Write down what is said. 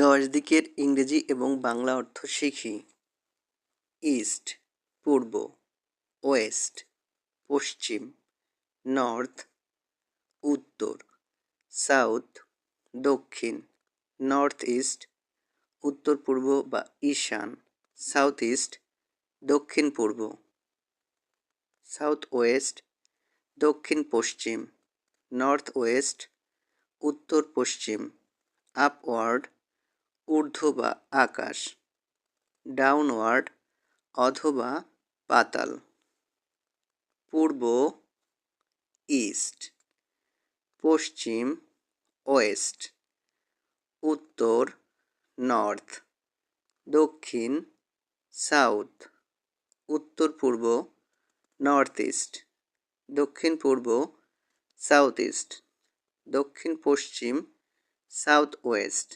দশ দিকের ইংরেজি এবং বাংলা অর্থ শিখি। ইস্ট পূর্ব, ওয়েস্ট পশ্চিম, নর্থ উত্তর, সাউথ দক্ষিণ, নর্থ ইস্ট উত্তর পূর্ব বা ঈশান, সাউথ ইস্ট দক্ষিণ পূর্ব, সাউথ ওয়েস্ট দক্ষিণ পশ্চিম, নর্থ ওয়েস্ট উত্তর পশ্চিম, আপওয়ার্ড ঊর্ধ্ব বা আকাশ, ডাউনওয়ার্ড অথবা পাতাল, পূর্ব ইস্ট, পশ্চিম ওয়েস্ট, উত্তর নর্থ, দক্ষিণ সাউথ, উত্তর পূর্ব নর্থ ইস্ট, দক্ষিণ পূর্ব সাউথ ইস্ট, দক্ষিণ পশ্চিম সাউথ ওয়েস্ট।